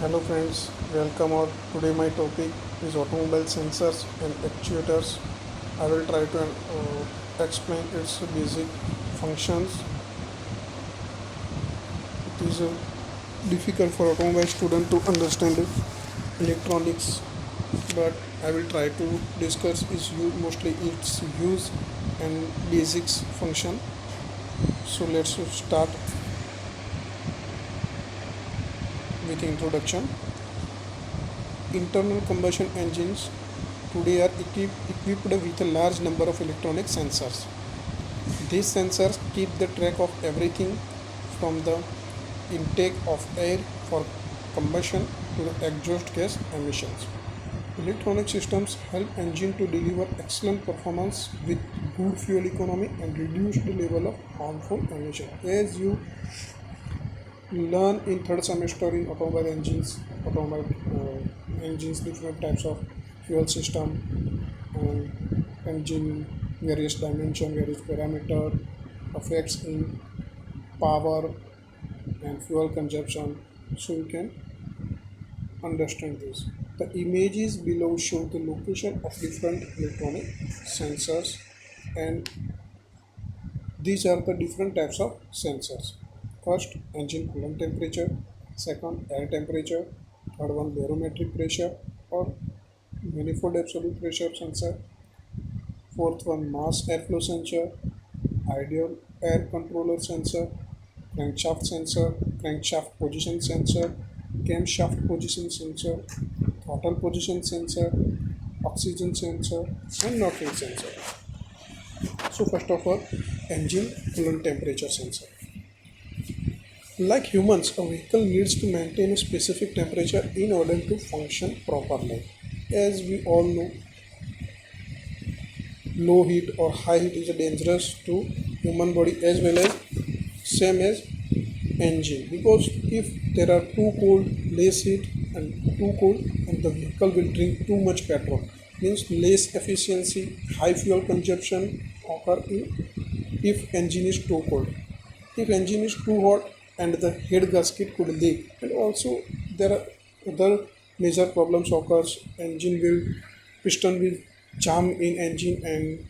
Hello friends, welcome all. Today my topic is automobile sensors and actuators. I will try to explain its basic functions. It is difficult for automobile student to understand electronics, but I will try to discuss mostly its use and basics function. So let's start with introduction. Internal combustion engines today are equipped with a large number of electronic sensors. These sensors keep the track of everything from the intake of air for combustion to the exhaust gas emissions. Electronic systems help engine to deliver excellent performance with good fuel economy and reduce the level of harmful emission. As you learn in third semester in automobile engines, different types of fuel system and engine, various dimension, various parameter, effects in power and fuel consumption. So you can understand this. The images below show the location of different electronic sensors, and these are the different types of sensors. First, engine coolant temperature. Second, air temperature. Third one, barometric pressure or manifold absolute pressure sensor. Fourth one, mass airflow sensor. Ideal air controller sensor. Crankshaft sensor. Crankshaft position sensor. Camshaft position sensor. Throttle position sensor. Oxygen sensor and knocking sensor. So first of all, engine coolant temperature sensor. Like humans, a vehicle needs to maintain a specific temperature in order to function properly. As we all know, low heat or high heat is dangerous to human body as well as same as engine, because if there are too cold, less heat and too cold, and the vehicle will drink too much petrol, means less efficiency, high fuel consumption occur if engine is too cold. If engine is too hot and the head gasket could leak, and also there are other major problems occurs. Engine will piston will jam in engine, and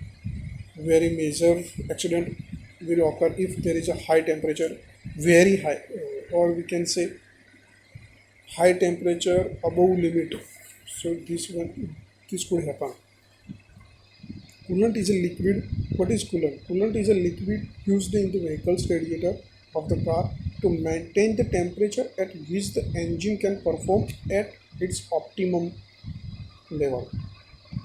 very major accident will occur if there is a high temperature, very high, or we can say high temperature above limit. So this could happen. Coolant is a liquid. What is coolant? Coolant is a liquid used in the vehicle's radiator of the car to maintain the temperature at which the engine can perform at its optimum level.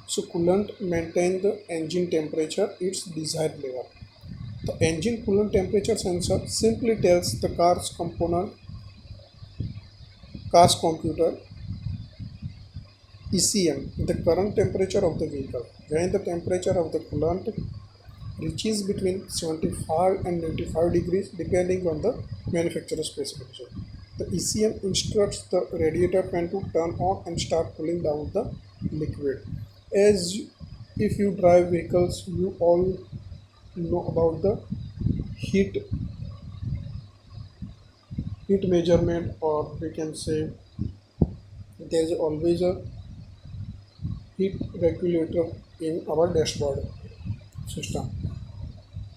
So coolant maintains the engine temperature its desired level. The engine coolant temperature sensor simply tells the car's computer ECM, the current temperature of the vehicle. When the temperature of the coolant reaches between 75 and 95 degrees depending on the manufacturer specification, the ECM instructs the radiator fan to turn on and start cooling down the liquid. As if you drive vehicles, you all know about the heat measurement, or we can say there is always a heat regulator in our dashboard system.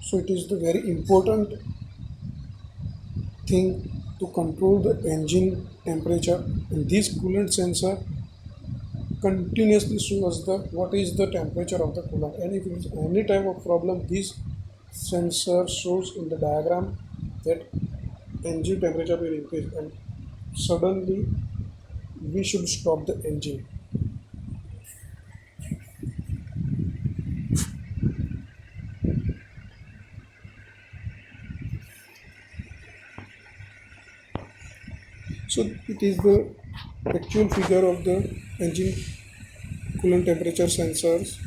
So it is the very important thing to control the engine temperature, and this coolant sensor continuously shows the what is the temperature of the coolant, and if it is any type of problem, this sensor shows in the diagram that engine temperature will increase and suddenly we should stop the engine. So it is the actual figure of the engine coolant temperature sensors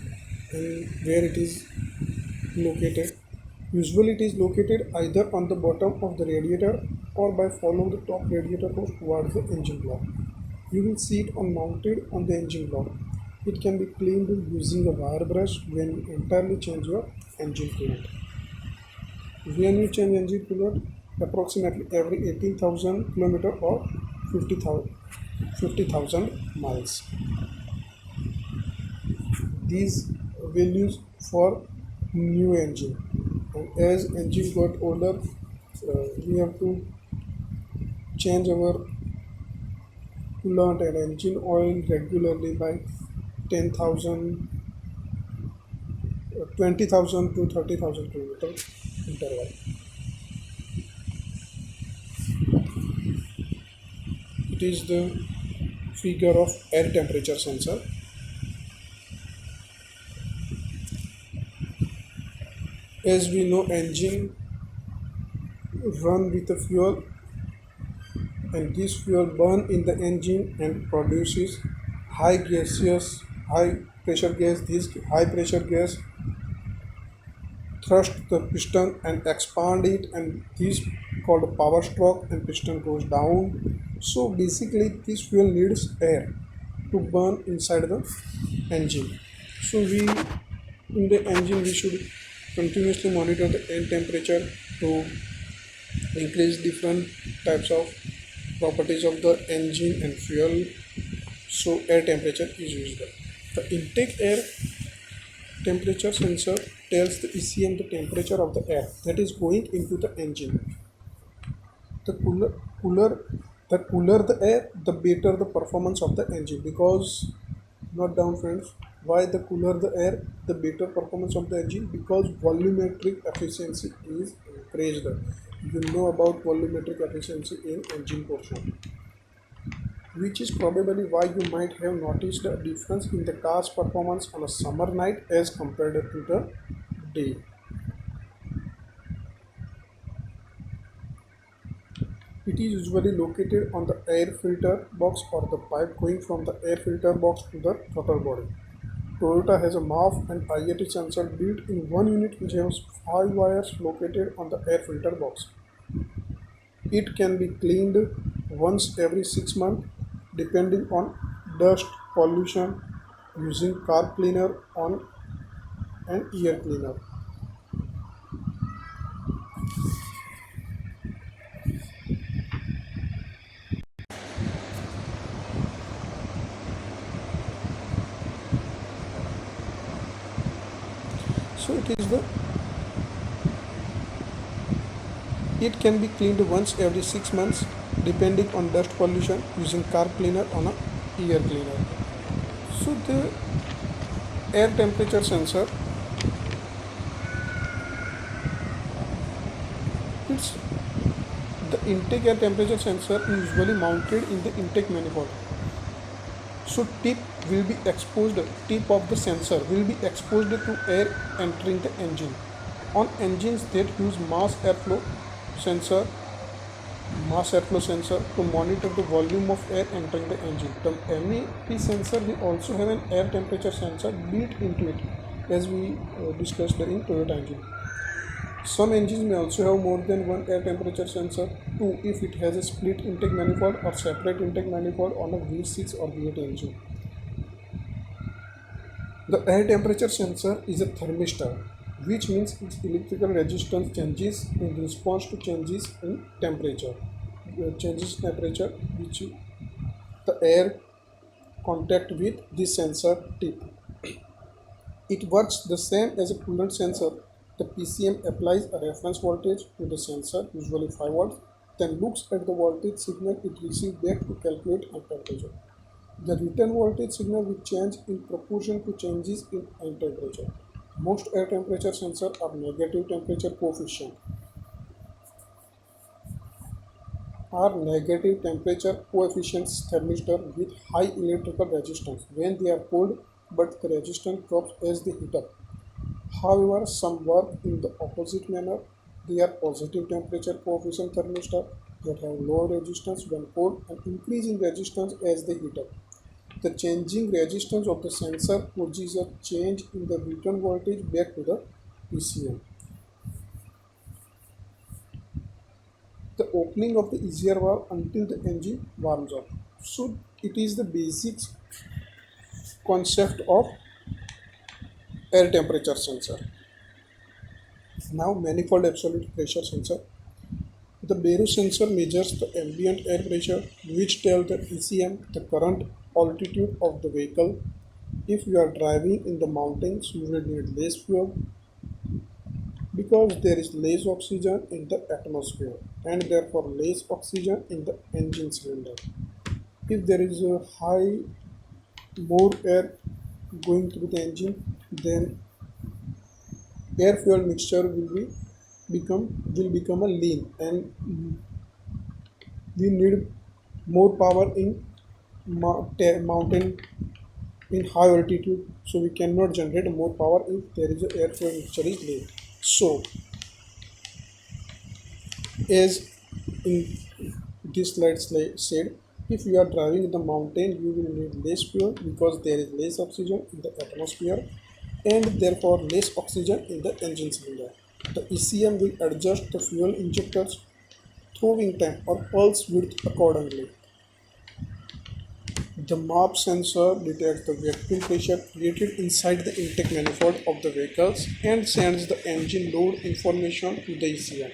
and where it is located. Usually it is located either on the bottom of the radiator or by following the top radiator hose towards the engine block. You will see it mounted on the engine block. It can be cleaned using a wire brush when you entirely change your engine coolant. When you change engine coolant, approximately every 18,000 km or 50,000 50,000 miles. These values for new engine, and as engine got older, we have to change our coolant and engine oil regularly by 10,000, 20,000 to 30,000 kilometer interval. It is the figure of air temperature sensor. As we know, engine run with the fuel, and this fuel burn in the engine and produces high pressure gas. This high pressure gas thrust the piston and expand it, and this called power stroke, and piston goes down. So basically this fuel needs air to burn inside the engine. So we in the engine we should continuously monitor the air temperature to increase different types of properties of the engine and fuel. So air temperature is used. The intake air temperature sensor tells the ECM the temperature of the air that is going into the engine. The cooler the cooler the air, the better the performance of the engine. Because, not down friends, why the cooler the air, the better performance of the engine? Because volumetric efficiency is increased. You know about volumetric efficiency in engine portion, which is probably why you might have noticed a difference in the car's performance on a summer night as compared to the day. It is usually located on the air filter box or the pipe going from the air filter box to the throttle body. Toyota has a MAF and IAT sensor built in one unit which has 5 wires located on the air filter box. It can be cleaned once every 6 months depending on dust pollution using car cleaner on an ear cleaner. So it can be cleaned once every 6 months depending on dust pollution using car cleaner on a ear cleaner. So the air temperature sensor, it's the intake air temperature sensor is usually mounted in the intake manifold. So tip of the sensor will be exposed to air entering the engine. On engines that use sensor mass airflow sensor to monitor the volume of air entering the engine. The MEP sensor will also have an air temperature sensor built into it, as we discussed in Toyota engine. Some engines may also have more than one air temperature sensor too if it has a split intake manifold or separate intake manifold on a V6 or V8 engine. The air temperature sensor is a thermistor, which means its electrical resistance changes in response to changes in temperature. Which the air contact with the sensor tip. It works the same as a coolant sensor. The PCM applies a reference voltage to the sensor, usually 5 volts, then looks at the voltage signal it receives back to calculate air temperature. The return voltage signal will change in proportion to changes in air temperature. Most air temperature sensors are negative temperature coefficient. Thermistor with high electrical resistance when they are cold, but the resistance drops as they heat up. However, some work in the opposite manner. They are positive temperature coefficient thermistor that have low resistance when cold and increase in resistance as they heat up. The changing resistance of the sensor causes a change in the return voltage back to the PCM. The opening of the easier valve until the engine warms up. So it is the basic concept of air temperature sensor. Now manifold absolute pressure sensor. The barosensor measures the ambient air pressure, which tells the ECM the current altitude of the vehicle. If you are driving in the mountains, you will need less fuel because there is less oxygen in the atmosphere and therefore less oxygen in the engine cylinder. If there is a high more air going through the engine, then air fuel mixture will become a lean, and we need more power in mountain in high altitude, so we cannot generate more power if there is a air fuel mixture is lean. So as in this slide said, if you are driving in the mountain, you will need less fuel because there is less oxygen in the atmosphere and therefore less oxygen in the engine cylinder. The ECM will adjust the fuel injectors throwing time or pulse width accordingly. The MAP sensor detects the vacuum pressure created inside the intake manifold of the vehicles and sends the engine load information to the ECM.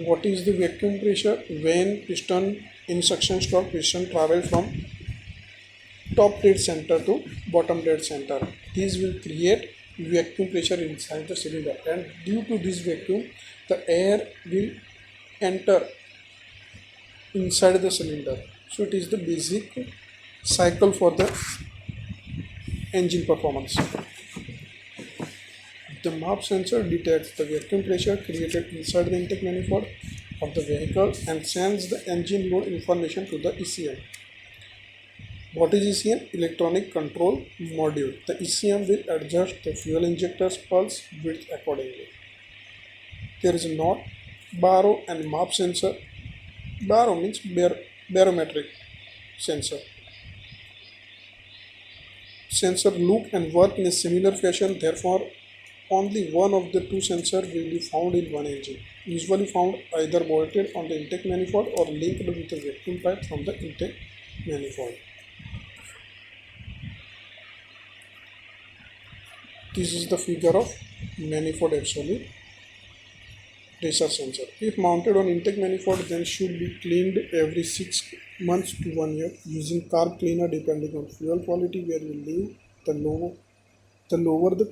What is the vacuum pressure? When piston in suction stroke, piston travel from top dead center to bottom dead center. This will create vacuum pressure inside the cylinder, and due to this vacuum, the air will enter inside the cylinder. So it is the basic cycle for the engine performance. The MAP sensor detects the vacuum pressure created inside the intake manifold of the vehicle and sends the engine load information to the ECM. What is ECM? Electronic Control Module. The ECM will adjust the fuel injector's pulse width accordingly. There is not baro and MAP sensor. Baro means barometric sensor. Sensor look and work in a similar fashion, therefore only one of the two sensors will be found in one engine, usually found either bolted on the intake manifold or linked with the vacuum pipe from the intake manifold. This is the figure of manifold absolute pressure sensor. If mounted on intake manifold, then should be cleaned every 6 months to 1 year using carb cleaner depending on fuel quality where you live. The lower the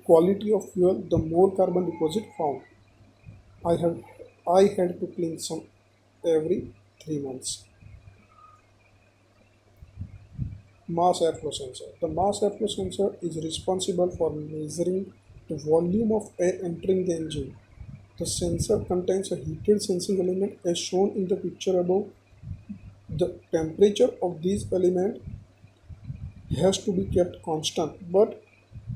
quality of fuel, the more carbon deposit found. I had to clean some every 3 months. Mass airflow sensor. The mass airflow sensor is responsible for measuring the volume of air entering the engine. The sensor contains a heated sensing element as shown in the picture above. The temperature of this element has to be kept constant but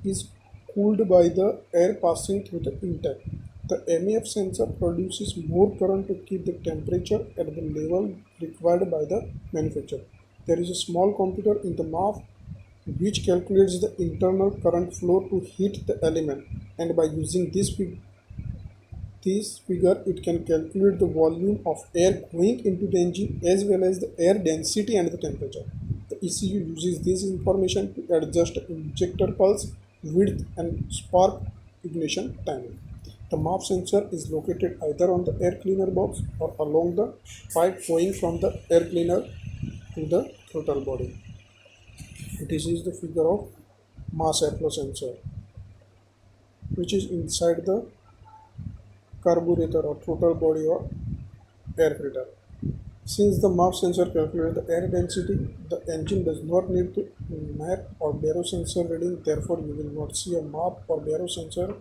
is cooled by the air passing through the intake. The MEF sensor produces more current to keep the temperature at the level required by the manufacturer. There is a small computer in the MAF which calculates the internal current flow to heat the element, and by using this figure it can calculate the volume of air going into the engine as well as the air density and the temperature. The ECU uses this information to adjust injector pulse width and spark ignition timing. The MAP sensor is located either on the air cleaner box or along the pipe going from the air cleaner to the throttle body. This is the figure of mass airflow sensor, which is inside the carburetor or throttle body or air filter. Since the MAP sensor calculates the air density, the engine does not need to map or barosensor reading. Therefore, you will not see a MAP or barosensor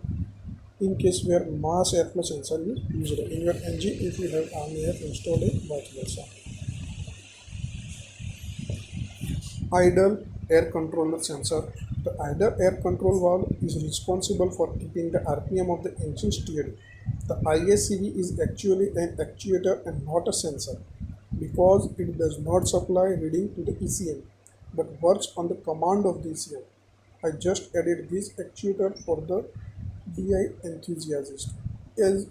in case where mass airflow sensor is used in your engine if you have MEF installed in vice versa. Idle air controller sensor. The idle air control valve is responsible for keeping the RPM of the engine steady. The ISCV is actually an actuator and not a sensor because it does not supply reading to the ECM but works on the command of the ECM. I just added this actuator for the DI enthusiast, as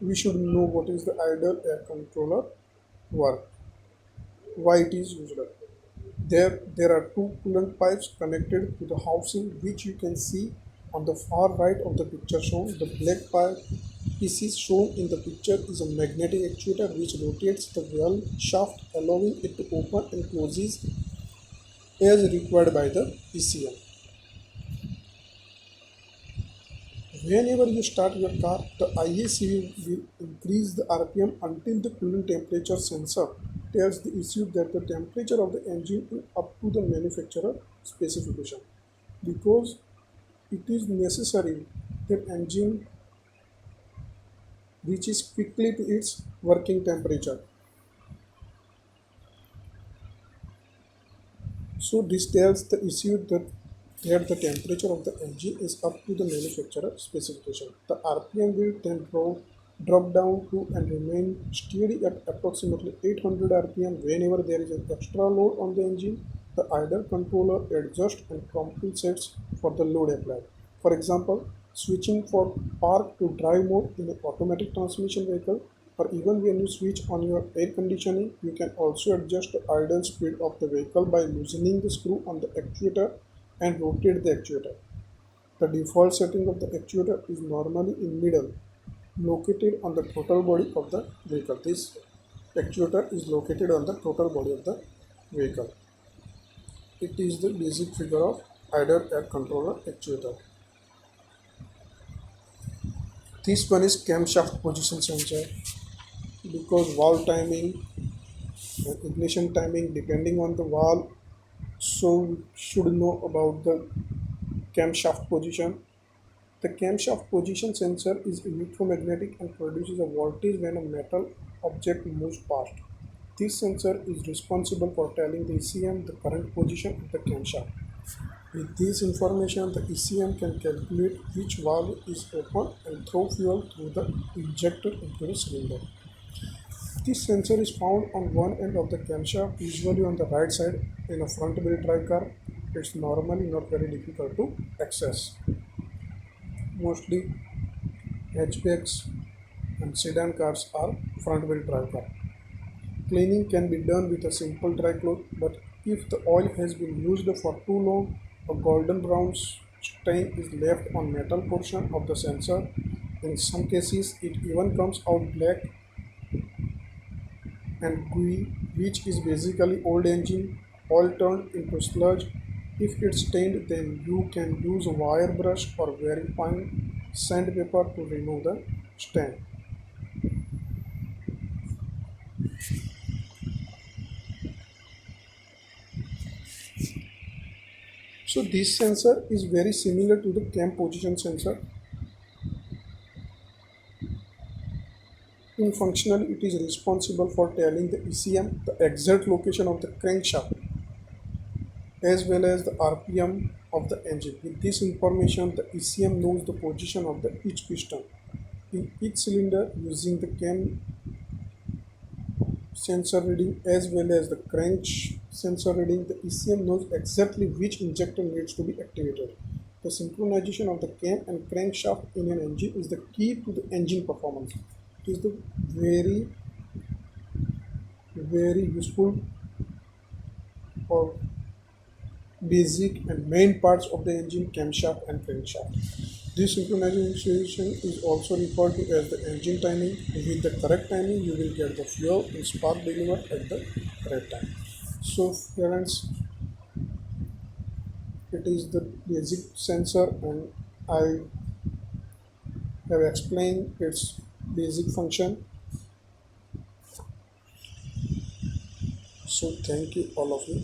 we should know what is the idle air controller work, why it is used. There are two coolant pipes connected to the housing which you can see on the far right of the picture shown. The black pipe Is shown in the picture is a magnetic actuator which rotates the valve shaft, allowing it to open and closes as required by the ECM. Whenever you start your car, the IACU will increase the RPM until the coolant temperature sensor tells the ECU that the temperature of the engine is up to the manufacturer specification. Because it is necessary that engine reaches quickly to its working temperature. So this tells the ECU that the temperature of the engine is up to the manufacturer specification. The RPM will then drop down to and remain steady at approximately 800 RPM. Whenever there is an extra load on the engine, the idle controller adjusts and compensates for the load applied. For example, switching for park to drive mode in an automatic transmission vehicle, or even when you switch on your air conditioning, you can also adjust the idle speed of the vehicle by loosening the screw on the actuator and rotate the actuator. The default setting of the actuator is normally in middle, located on the total body of the vehicle. This actuator is located on the total body of the vehicle. It is the basic figure of idle air controller actuator. This one is camshaft position sensor because valve timing and ignition timing depending on the valve, so we should know about the camshaft position. The camshaft position sensor is electromagnetic and produces a voltage when a metal object moves past. This sensor is responsible for telling the ECM the current position of the camshaft. With this information, the ECM can calculate which valve is open and throw fuel through the injector into the cylinder. This sensor is found on one end of the camshaft, usually on the right side in a front-wheel drive car. It's normally not very difficult to access. Mostly hatchbacks and sedan cars are front-wheel drive car. Cleaning can be done with a simple dry cloth, but if the oil has been used for too long, a golden brown stain is left on metal portion of the sensor. In some cases, it even comes out black and gooey, which is basically old engine oil turned into sludge. If it's stained, then you can use a wire brush or very fine sandpaper to remove the stain. So this sensor is very similar to the cam position sensor. In functionally, it is responsible for telling the ECM the exact location of the crankshaft as well as the RPM of the engine. With this information, the ECM knows the position of the each piston in each cylinder using the cam sensor reading as well as the crank sensor reading. The ECM knows exactly which injector needs to be activated. The synchronization of the cam and crankshaft in an engine is the key to the engine performance. It is the very useful or basic and main parts of the engine camshaft and crankshaft. This synchronization is also referred to as the engine timing. With the correct timing, you will get the fuel and spark delivered at the correct time. So friends, it is the basic sensor and I have explained its basic function. So thank you all of you.